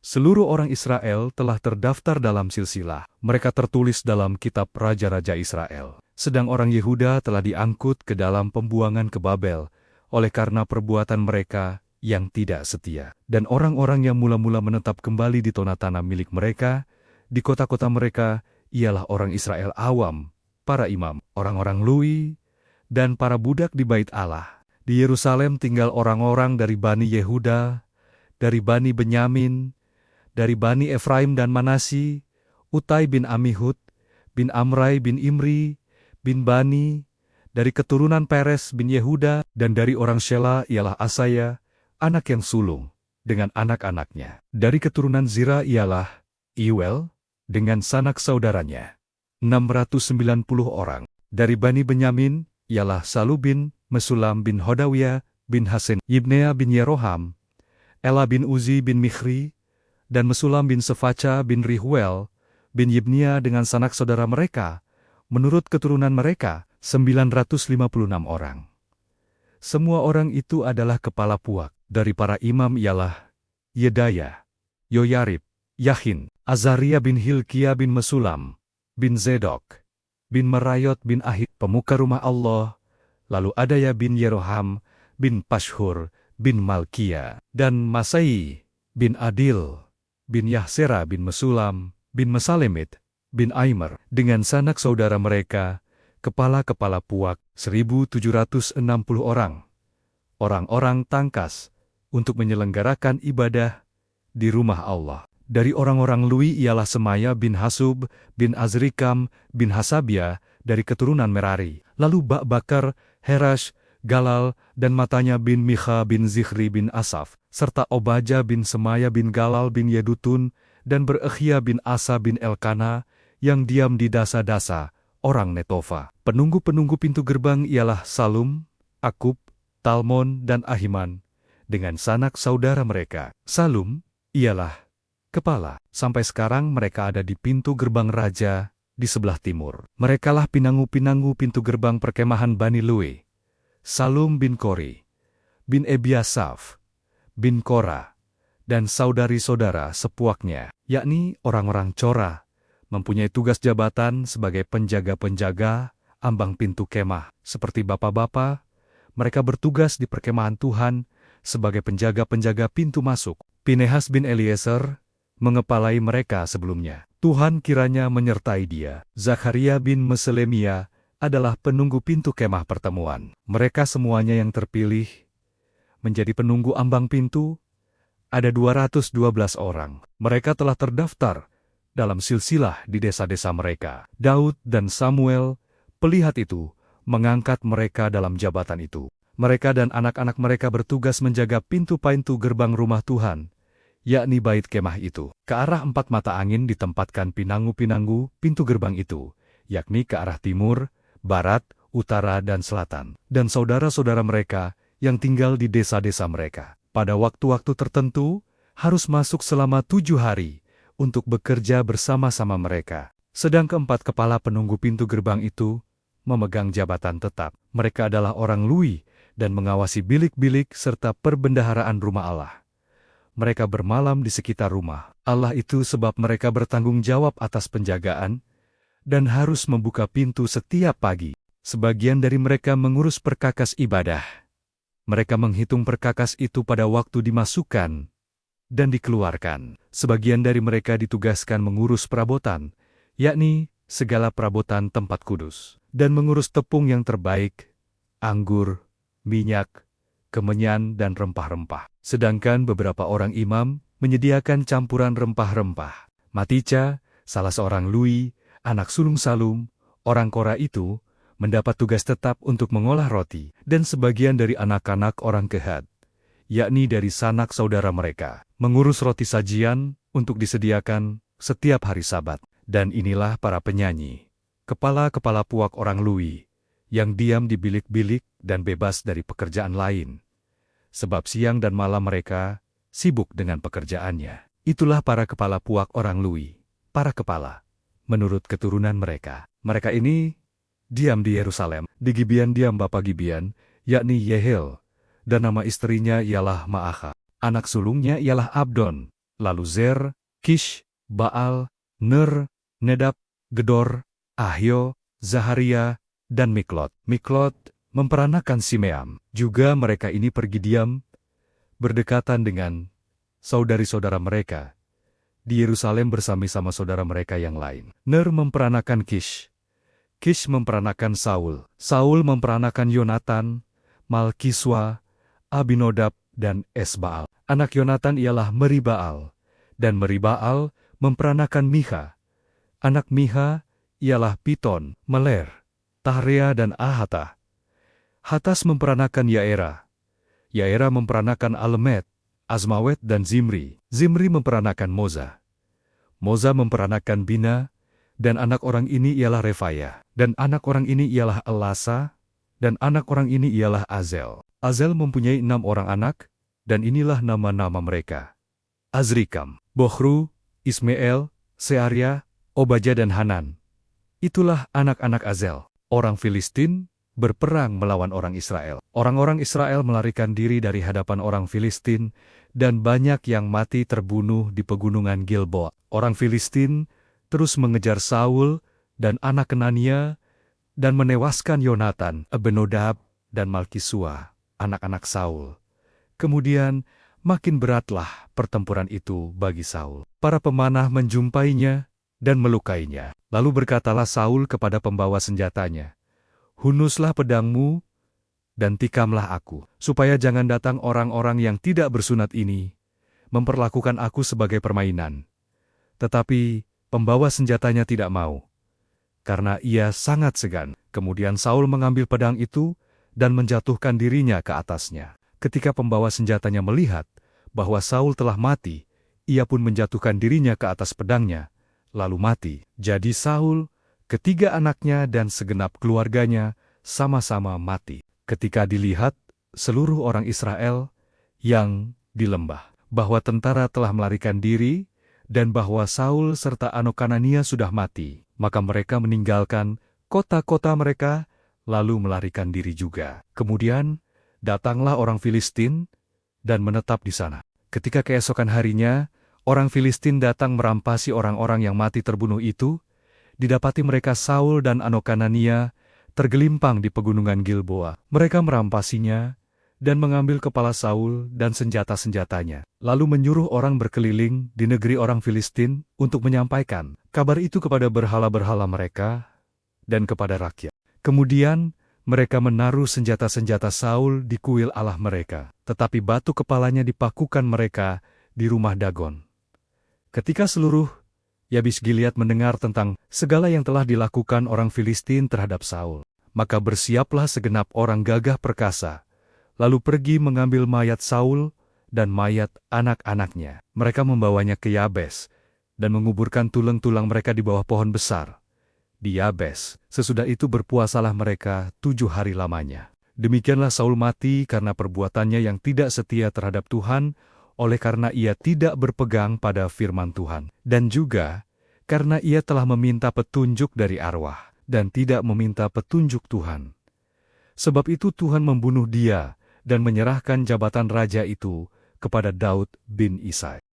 Seluruh orang Israel telah terdaftar dalam silsilah. Mereka tertulis dalam kitab Raja-Raja Israel. Sedang orang Yehuda telah diangkut ke dalam pembuangan ke Babel, oleh karena perbuatan mereka yang tidak setia. Dan orang-orang yang mula-mula menetap kembali di tanah milik mereka, di kota-kota mereka, ialah orang Israel awam, para imam, orang-orang Lewi, dan para budak di bait Allah. Di Yerusalem tinggal orang-orang dari Bani Yehuda, dari Bani Benyamin, dari Bani Efraim dan Manasi, Utai bin Amihud, bin Amrai bin Imri, bin Bani, dari keturunan Peres bin Yehuda, dan dari orang Shela ialah Asaya, anak yang sulung, dengan anak-anaknya. Dari keturunan Zira ialah Iwel, dengan sanak saudaranya, 690 orang. Dari Bani Benyamin ialah Salu bin Mesulam bin Hodawiyah, bin Hasen, Yibnea bin Yeroham, Ela bin Uzi bin Mikhri, dan Mesulam bin Sefaca bin Rihuel, bin Yibnia dengan sanak saudara mereka, menurut keturunan mereka, 956 orang. Semua orang itu adalah kepala puak. Dari para imam ialah Yedaya, Yoyarib, Yahin, Azaria bin Hilkia bin Mesulam, bin Zedok, bin Merayot bin Ahid, pemuka rumah Allah, lalu Adaya bin Yeroham, bin Pashhur, bin Malkia, dan Masai, bin Adil, bin Yahsera bin Mesulam, bin Mesalemit, bin Aimer, dengan sanak saudara mereka, kepala-kepala puak, 1.760 orang. Orang-orang tangkas, untuk menyelenggarakan ibadah di rumah Allah. Dari orang-orang Lewi ialah Semaya bin Hasub, bin Azrikam, bin Hasabia, dari keturunan Merari. Lalu Bakar, Herash, Galal, dan matanya bin Micha bin Zikhri bin Asaf, serta Obaja bin Semaya bin Galal bin Yedutun, dan Berekhia bin Asa bin Elkana, yang diam di dasa-dasa, orang Netofa. Penunggu-penunggu pintu gerbang ialah Salum, Akub, Talmon, dan Ahiman, dengan sanak saudara mereka. Salum ialah kepala. Sampai sekarang mereka ada di pintu gerbang raja, di sebelah timur. Merekalah pinanggu-pinanggu pintu gerbang perkemahan Bani Lewi. Salum bin Kori, bin Ebiasaf, bin Kora, dan saudari-saudara sepuaknya, yakni orang-orang Cora, mempunyai tugas jabatan sebagai penjaga-penjaga ambang pintu kemah. Seperti bapak-bapak, mereka bertugas di perkemahan Tuhan sebagai penjaga-penjaga pintu masuk. Pinehas bin Eliezer mengepalai mereka sebelumnya. Tuhan kiranya menyertai dia. Zakaria bin Meselemia adalah penunggu pintu kemah pertemuan. Mereka semuanya yang terpilih menjadi penunggu ambang pintu, ada 212 orang. Mereka telah terdaftar dalam silsilah di desa-desa mereka. Daud dan Samuel, pelihat itu, mengangkat mereka dalam jabatan itu. Mereka dan anak-anak mereka bertugas menjaga pintu-pintu gerbang rumah Tuhan, yakni bait kemah itu. Ke arah 4 mata angin ditempatkan pinanggu-pinanggu pintu gerbang itu, yakni ke arah timur, barat, utara, dan selatan. Dan saudara-saudara mereka yang tinggal di desa-desa mereka, pada waktu-waktu tertentu, harus masuk selama 7 hari untuk bekerja bersama-sama mereka. Sedang keempat kepala penunggu pintu gerbang itu memegang jabatan tetap. Mereka adalah orang Lewi dan mengawasi bilik-bilik serta perbendaharaan rumah Allah. Mereka bermalam di sekitar rumah Allah itu sebab mereka bertanggung jawab atas penjagaan dan harus membuka pintu setiap pagi. Sebagian dari mereka mengurus perkakas ibadah. Mereka menghitung perkakas itu pada waktu dimasukkan dan dikeluarkan. Sebagian dari mereka ditugaskan mengurus perabotan, yakni segala perabotan tempat kudus, dan mengurus tepung yang terbaik, anggur, minyak, kemenyan, dan rempah-rempah. Sedangkan beberapa orang imam menyediakan campuran rempah-rempah. Matica, salah seorang Lewi, anak sulung Salum, orang Kora itu, mendapat tugas tetap untuk mengolah roti, dan sebagian dari anak-anak orang Kehat, yakni dari sanak saudara mereka, mengurus roti sajian untuk disediakan setiap hari Sabat. Dan inilah para penyanyi, kepala-kepala puak orang Lewi, yang diam di bilik-bilik dan bebas dari pekerjaan lain. Sebab siang dan malam mereka sibuk dengan pekerjaannya. Itulah para kepala puak orang Lewi, para kepala, menurut keturunan mereka. Mereka ini diam di Yerusalem. Di Gibeon diam bapa Gibeon, yakni Yehel, dan nama istrinya ialah Ma'akha. Anak sulungnya ialah Abdon, lalu Zer, Kish, Baal, Ner, Nedab, Gedor, Ahio, Zaharia, dan Miklot. Miklot memperanakan Simeam. Juga mereka ini pergi diam, berdekatan dengan saudari-saudara mereka di Yerusalem bersama-sama saudara mereka yang lain. Ner memperanakan Kish. Kish memperanakan Saul. Saul memperanakan Yonatan, Malkiswa, Abinodab, dan Esbaal. Anak Yonatan ialah Meribaal, dan Meribaal memperanakan Miha. Anak Miha ialah Piton, Meler, Tahrea, dan Ahata. Hatas memperanakan Yaera. Yaera memperanakan Alemet, Azmawet, dan Zimri. Zimri memperanakan Moza. Moza memperanakan Bina, dan anak orang ini ialah Refaya. Dan anak orang ini ialah Elasa, dan anak orang ini ialah Azel. Azel mempunyai 6 orang anak, dan inilah nama-nama mereka: Azrikam, Bohru, Ismael, Searya, Obaja, dan Hanan. Itulah anak-anak Azel. Orang Filistin berperang melawan orang Israel. Orang-orang Israel melarikan diri dari hadapan orang Filistin, dan banyak yang mati terbunuh di pegunungan Gilboa. Orang Filistin terus mengejar Saul dan anak Kenania, dan menewaskan Yonatan, Abinodab, dan Malkisua, anak-anak Saul. Kemudian makin beratlah pertempuran itu bagi Saul. Para pemanah menjumpainya dan melukainya. Lalu berkatalah Saul kepada pembawa senjatanya, "Hunuslah pedangmu dan tikamlah aku, supaya jangan datang orang-orang yang tidak bersunat ini memperlakukan aku sebagai permainan." Tetapi pembawa senjatanya tidak mau, karena ia sangat segan. Kemudian Saul mengambil pedang itu dan menjatuhkan dirinya ke atasnya. Ketika pembawa senjatanya melihat bahwa Saul telah mati, ia pun menjatuhkan dirinya ke atas pedangnya, lalu mati. Jadi Saul, ketiga anaknya, dan segenap keluarganya sama-sama mati. Ketika dilihat seluruh orang Israel yang di lembah, bahwa tentara telah melarikan diri, dan bahwa Saul serta anak Kanania sudah mati, maka mereka meninggalkan kota-kota mereka, lalu melarikan diri juga. Kemudian datanglah orang Filistin dan menetap di sana. Ketika keesokan harinya, orang Filistin datang merampasi orang-orang yang mati terbunuh itu. Didapati mereka Saul dan anak Kanania tergelimpang di pegunungan Gilboa. Mereka merampasinya dan mengambil kepala Saul dan senjata-senjatanya, lalu menyuruh orang berkeliling di negeri orang Filistin untuk menyampaikan kabar itu kepada berhala-berhala mereka dan kepada rakyat. Kemudian mereka menaruh senjata-senjata Saul di kuil Allah mereka, tetapi batu kepalanya dipakukan mereka di rumah Dagon. Ketika seluruh Yabes Gilead mendengar tentang segala yang telah dilakukan orang Filistin terhadap Saul, maka bersiaplah segenap orang gagah perkasa, lalu pergi mengambil mayat Saul dan mayat anak-anaknya. Mereka membawanya ke Yabes dan menguburkan tulang-tulang mereka di bawah pohon besar di Yabes. Sesudah itu berpuasalah mereka 7 hari lamanya. Demikianlah Saul mati karena perbuatannya yang tidak setia terhadap Tuhan, oleh karena ia tidak berpegang pada firman Tuhan, dan juga karena ia telah meminta petunjuk dari arwah, dan tidak meminta petunjuk Tuhan. Sebab itu Tuhan membunuh dia, dan menyerahkan jabatan raja itu kepada Daud bin Isai.